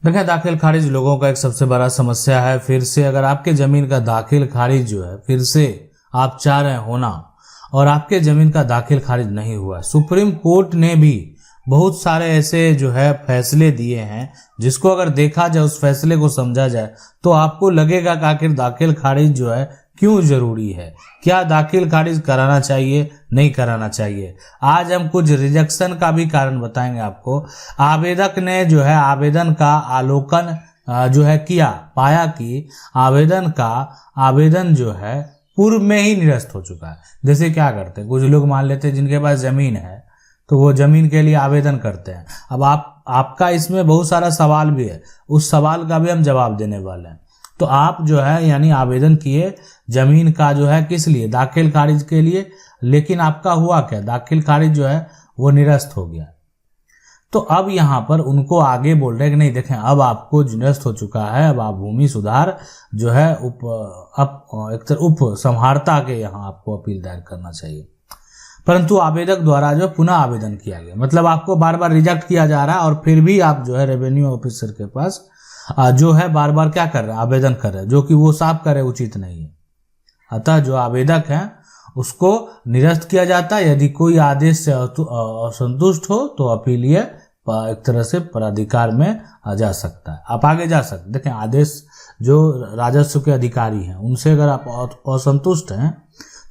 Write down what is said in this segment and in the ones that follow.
देखिए, दाखिल खारिज लोगों का एक सबसे बड़ा समस्या है। फिर से अगर आपके जमीन का दाखिल खारिज जो है, फिर से आप चाह रहे होना और आपके जमीन का दाखिल खारिज नहीं हुआ, सुप्रीम कोर्ट ने भी बहुत सारे ऐसे जो है फैसले दिए हैं, जिसको अगर देखा जाए, उस फैसले को समझा जाए, तो आपको लगेगा कि आखिर दाखिल खारिज जो है क्यों जरूरी है, क्या दाखिल खारिज कराना चाहिए, नहीं कराना चाहिए। आज हम कुछ रिजेक्शन का भी कारण बताएंगे आपको। आवेदक ने जो है आवेदन का आलोकन जो है किया, पाया कि आवेदन जो है पूर्व में ही निरस्त हो चुका है। जैसे क्या करते हैं, कुछ लोग मान लेते हैं जिनके पास जमीन है तो वो जमीन के लिए आवेदन करते हैं। अब आपका इसमें बहुत सारा सवाल भी है, उस सवाल का भी हम जवाब देने वाले हैं। तो आप जो है यानी आवेदन किए जमीन का जो है किस लिए, दाखिल खारिज के लिए, लेकिन आपका हुआ क्या, दाखिल खारिज जो है वो निरस्त हो गया। तो अब यहाँ पर उनको आगे बोल रहे हैं कि नहीं, देखें अब आपको निरस्त हो चुका है, अब आप भूमि सुधार जो है उप संहारता के यहाँ आपको अपील दायर करना चाहिए। परंतु आवेदक द्वारा जो पुनः आवेदन किया गया, मतलब आपको बार बार रिजेक्ट किया जा रहा है और फिर भी आप जो है रेवेन्यू ऑफिसर के पास जो है बार बार क्या कर रहे हैं, आवेदन कर रहे हैं, जो कि वो साफ करे उचित नहीं है। अतः जो आवेदक है उसको निरस्त किया जाता है। यदि कोई आदेश से असंतुष्ट हो तो अपीलीय एक तरह से प्राधिकार में जा सकता है, आप आगे जा सकते। देखें, आदेश जो राजस्व के अधिकारी हैं उनसे अगर आप असंतुष्ट हैं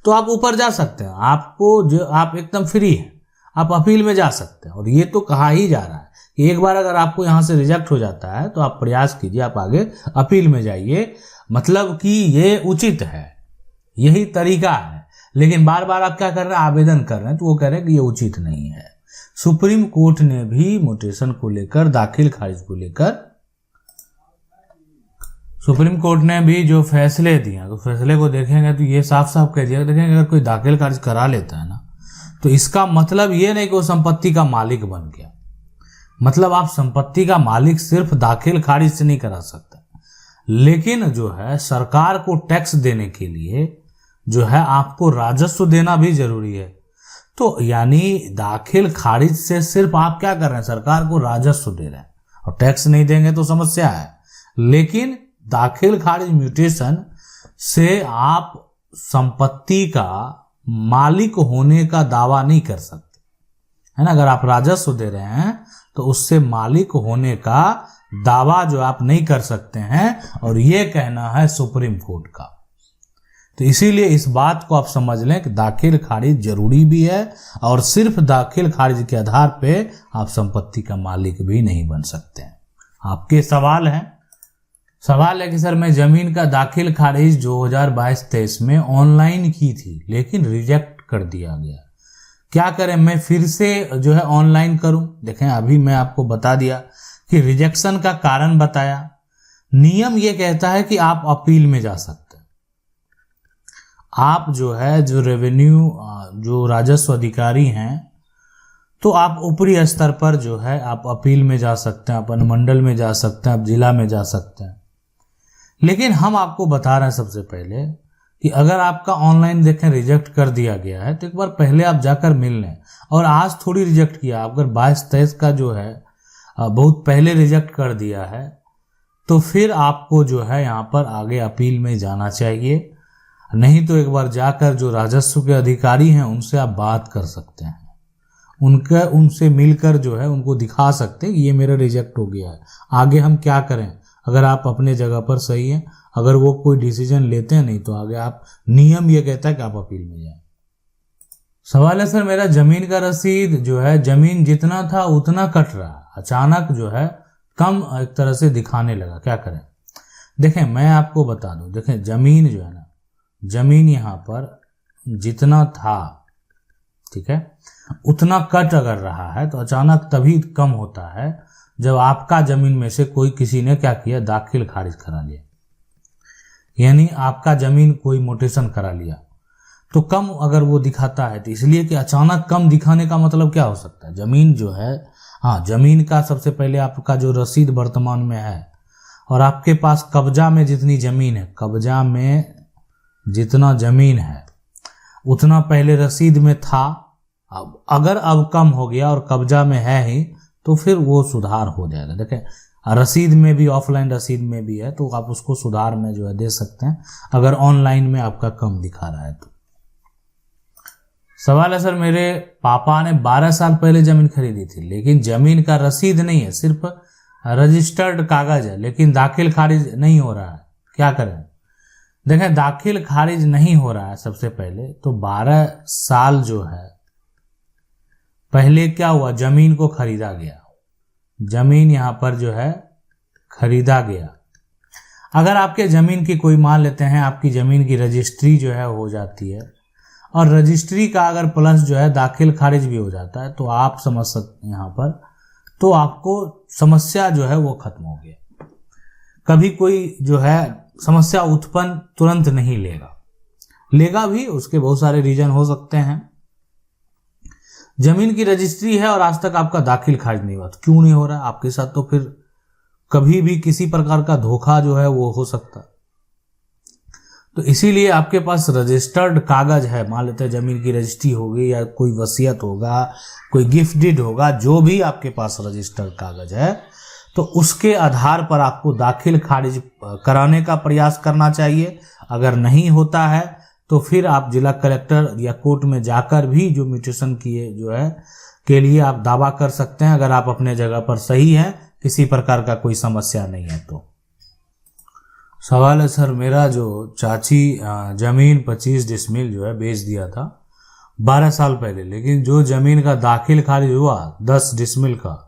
तो आप ऊपर जा सकते हैं, आपको जो आप एकदम फ्री हैं, आप अपील में जा सकते हैं। और ये तो कहा ही जा रहा है कि एक बार अगर आपको यहाँ से रिजेक्ट हो जाता है तो आप प्रयास कीजिए, आप आगे अपील में जाइए, मतलब कि ये उचित है, यही तरीका है। लेकिन बार बार आप क्या कर रहे हैं, आवेदन कर रहे हैं, तो वो कह रहे हैं कि ये उचित नहीं है। सुप्रीम कोर्ट ने भी म्यूटेशन को लेकर, दाखिल खारिज को लेकर सुप्रीम कोर्ट ने भी जो फैसले दिए, तो फैसले को देखेंगे तो ये साफ साफ कह दिया, देखेंगे अगर कोई दाखिल खारिज करा लेता है ना, तो इसका मतलब ये नहीं कि वो संपत्ति का मालिक बन गया। मतलब आप संपत्ति का मालिक सिर्फ दाखिल खारिज से नहीं करा सकते, लेकिन जो है सरकार को टैक्स देने के लिए जो है आपको राजस्व देना भी जरूरी है। तो यानी दाखिल खारिज से सिर्फ आप क्या कर रहे हैं, सरकार को राजस्व दे रहे हैं, और टैक्स नहीं देंगे तो समस्या है। लेकिन दाखिल खारिज म्यूटेशन से आप संपत्ति का मालिक होने का दावा नहीं कर सकते, है ना। अगर आप राजस्व दे रहे हैं तो उससे मालिक होने का दावा जो आप नहीं कर सकते हैं, और ये कहना है सुप्रीम कोर्ट का। तो इसीलिए इस बात को आप समझ लें कि दाखिल खारिज जरूरी भी है, और सिर्फ दाखिल खारिज के आधार पे आप संपत्ति का मालिक भी नहीं बन सकते हैं। आपके सवाल है कि सर मैं जमीन का दाखिल खारिज 2022-23 में ऑनलाइन की थी, लेकिन रिजेक्ट कर दिया गया, क्या करें, मैं फिर से जो है ऑनलाइन करूं। देखें, अभी मैं आपको बता दिया कि रिजेक्शन का कारण बताया। नियम ये कहता है कि आप अपील में जा सकते हैं। आप जो है जो रेवेन्यू जो राजस्व अधिकारी हैं, तो आप ऊपरी स्तर पर जो है आप अपील में जा सकते हैं, आप अनुमंडल में जा सकते हैं, आप जिला में जा सकते हैं। लेकिन हम आपको बता रहे हैं सबसे पहले कि अगर आपका ऑनलाइन देखें रिजेक्ट कर दिया गया है, तो एक बार पहले आप जाकर मिल लें। और आज थोड़ी रिजेक्ट किया, अगर 22-23 का जो है बहुत पहले रिजेक्ट कर दिया है, तो फिर आपको जो है यहाँ पर आगे अपील में जाना चाहिए। नहीं तो एक बार जाकर जो राजस्व के अधिकारी हैं उनसे आप बात कर सकते हैं, उनसे मिलकर जो है उनको दिखा सकते हैं कि ये मेरा रिजेक्ट हो गया है, आगे हम क्या करें। अगर आप अपने जगह पर सही हैं, अगर वो कोई डिसीजन लेते हैं नहीं, तो आगे आप, नियम ये कहता है कि आप अपील में जाएं। सवाल है, सर मेरा जमीन का रसीद जो है, जमीन जितना था उतना कट रहा, अचानक जो है कम एक तरह से दिखाने लगा, क्या करें। देखें, मैं आपको बता दूं, देखें जमीन जो है ना, जमीन यहाँ पर जितना था, ठीक है, उतना कट अगर रहा है तो अचानक तभी कम होता है जब आपका जमीन में से कोई किसी ने क्या किया, दाखिल खारिज करा लिया, यानी आपका जमीन कोई म्यूटेशन करा लिया, तो कम अगर वो दिखाता है, तो इसलिए कि अचानक कम दिखाने का मतलब क्या हो सकता है, जमीन जो है, हाँ, जमीन का सबसे पहले आपका जो रसीद वर्तमान में है और आपके पास कब्जा में जितनी जमीन है, कब्जा में जितना जमीन है उतना पहले रसीद में था, अब अगर अब कम हो गया और कब्जा में है ही, तो फिर वो सुधार हो जाएगा। देखें, रसीद में भी, ऑफलाइन रसीद में भी है, तो आप उसको सुधार में जो है दे सकते हैं अगर ऑनलाइन में आपका कम दिखा रहा है तो। सवाल है सर, मेरे पापा ने 12 साल पहले जमीन खरीदी थी, लेकिन जमीन का रसीद नहीं है, सिर्फ रजिस्टर्ड कागज है, लेकिन दाखिल खारिज नहीं हो रहा है, क्या करें? देखें, दाखिल खारिज नहीं हो रहा है सबसे पहले तो 12 साल जो है पहले क्या हुआ, जमीन को खरीदा गया, जमीन यहां पर जो है खरीदा गया। अगर आपके जमीन की कोई मान लेते हैं, आपकी जमीन की रजिस्ट्री जो है हो जाती है, और रजिस्ट्री का अगर प्लस जो है दाखिल खारिज भी हो जाता है, तो आप समझ सकते हैं यहाँ पर, तो आपको समस्या जो है वो खत्म हो गया। कभी कोई जो है समस्या उत्पन्न तुरंत नहीं लेगा भी, उसके बहुत सारे रीजन हो सकते हैं। जमीन की रजिस्ट्री है और आज तक आपका दाखिल खारिज नहीं हुआ, तो क्यों नहीं हो रहा आपके साथ? तो फिर कभी भी किसी प्रकार का धोखा जो है वो हो सकता है। तो इसीलिए आपके पास रजिस्टर्ड कागज है, मान लेते हैं जमीन की रजिस्ट्री होगी या कोई वसीयत होगा, कोई गिफ्ट डीड होगा, जो भी आपके पास रजिस्टर्ड कागज है, तो उसके आधार पर आपको दाखिल खारिज कराने का प्रयास करना चाहिए। अगर नहीं होता है तो फिर आप जिला कलेक्टर या कोर्ट में जाकर भी जो म्यूटेशन किए जो है के लिए आप दावा कर सकते हैं, अगर आप अपने जगह पर सही हैं, किसी प्रकार का कोई समस्या नहीं है तो। सवाल है सर, मेरा जो चाची जमीन 25 डिसमिल जो है बेच दिया था 12 साल पहले, लेकिन जो जमीन का दाखिल खारिज हुआ 10 डिसमिल का,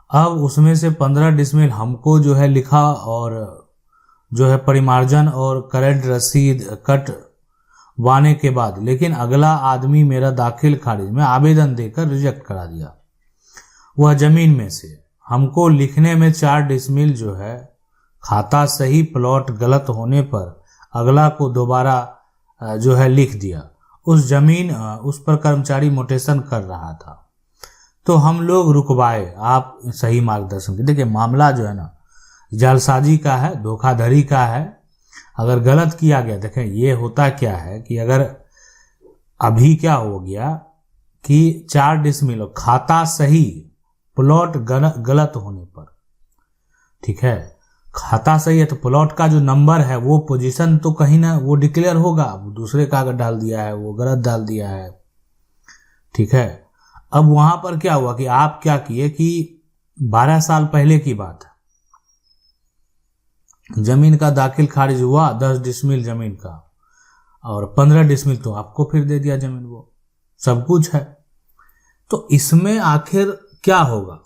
अब उसमें से 15 डिसमिल हमको जो है लिखा और जो है परिमार्जन और करंट रसीद कटवाने के बाद, लेकिन अगला आदमी मेरा दाखिल खारिज में आवेदन देकर रिजेक्ट करा दिया। वह जमीन में से हमको लिखने में 4 डिसमिल जो है खाता सही, प्लॉट गलत होने पर अगला को दोबारा जो है लिख दिया। उस जमीन उस पर कर्मचारी मोटेशन कर रहा था, तो हम लोग रुकवाए। आप सही मार्गदर्शन की। देखिए, मामला जो है ना जालसाजी का है, धोखाधड़ी का है। अगर गलत किया गया, देखें ये होता क्या है कि अगर अभी क्या हो गया कि 4 डिसमिल खाता सही, प्लॉट गलत होने पर, ठीक है, खाता सही है तो प्लॉट का जो नंबर है वो पोजीशन तो कहीं ना वो डिक्लेयर होगा, दूसरे कागज डाल दिया है, वो गलत डाल दिया है, ठीक है। अब वहां पर क्या हुआ कि आप क्या किए कि 12 साल पहले की बात है, जमीन का दाखिल खारिज हुआ 10 डिसमिल जमीन का, और 15 डिसमिल तो आपको फिर दे दिया जमीन, वो सब कुछ है। तो इसमें आखिर क्या होगा?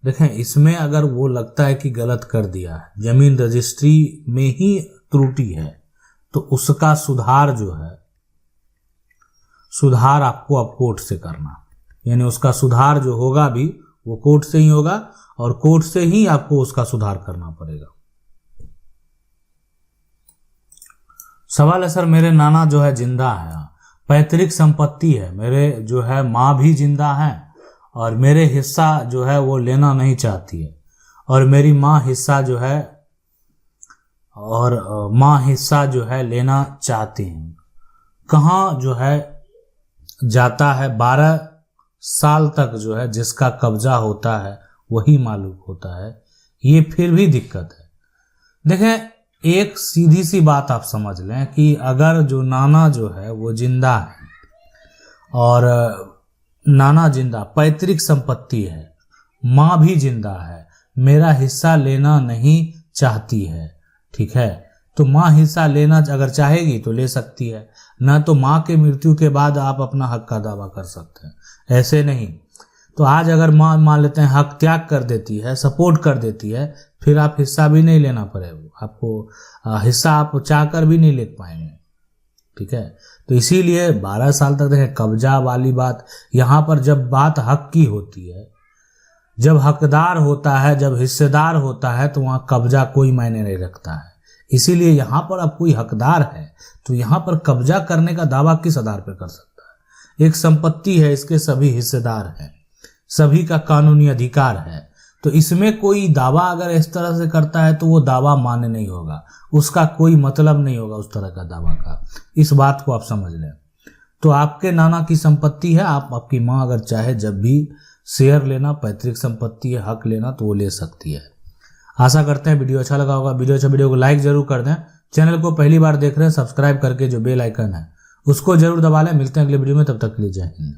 देखें, इसमें अगर वो लगता है कि गलत कर दिया है, जमीन रजिस्ट्री में ही त्रुटि है, तो उसका सुधार जो है, सुधार आपको अब कोर्ट से करना, यानी उसका सुधार जो होगा भी वो कोर्ट से ही होगा, और कोर्ट से ही आपको उसका सुधार करना पड़ेगा। सवाल है सर, मेरे नाना जो है जिंदा है, पैतृक संपत्ति है, मेरे जो है माँ भी जिंदा है, और मेरे हिस्सा जो है वो लेना नहीं चाहती है, और मेरी माँ हिस्सा जो है जो है लेना चाहती हैं। कहाँ जो है जाता है? 12 साल तक जो है जिसका कब्जा होता है वही मालिक होता है, ये फिर भी दिक्कत है। देखें, एक सीधी सी बात आप समझ लें कि अगर जो नाना जो है वो जिंदा है, और नाना जिंदा, पैतृक संपत्ति है, माँ भी जिंदा है, मेरा हिस्सा लेना नहीं चाहती है, ठीक है, तो माँ हिस्सा लेना अगर चाहेगी तो ले सकती है, ना तो माँ के मृत्यु के बाद आप अपना हक का दावा कर सकते हैं, ऐसे नहीं। तो आज अगर माँ मान लेते हैं हक त्याग कर देती है, सपोर्ट कर देती है, फिर आप हिस्सा भी नहीं लेना पड़ेगा आपको, हिस्सा आप चाहकर भी नहीं ले पाएंगे, ठीक है। तो इसीलिए 12 साल तक देखें, कब्जा वाली बात यहाँ पर जब बात हक की होती है, जब हकदार होता है, जब हिस्सेदार होता है, तो वहाँ कब्जा कोई मायने नहीं रखता है। इसीलिए यहाँ पर अब कोई हकदार है तो यहाँ पर कब्जा करने का दावा किस आधार पर कर सकता है? एक संपत्ति है, इसके सभी हिस्सेदार हैं, सभी का कानूनी अधिकार है, तो इसमें कोई दावा अगर इस तरह से करता है तो वो दावा मान्य नहीं होगा, उसका कोई मतलब नहीं होगा उस तरह का दावा का। इस बात को आप समझ लें। तो आपके नाना की संपत्ति है, आपकी माँ अगर चाहे जब भी शेयर लेना, पैतृक संपत्ति है, हक लेना, तो वो ले सकती है। आशा करते हैं वीडियो अच्छा लगा होगा। वीडियो को लाइक जरूर कर दें। चैनल को पहली बार देख रहे हैं, सब्सक्राइब करके जो बेल आइकन है उसको जरूर दबा लें। मिलते हैं अगले वीडियो में, तब तक के लिए जय हिंद।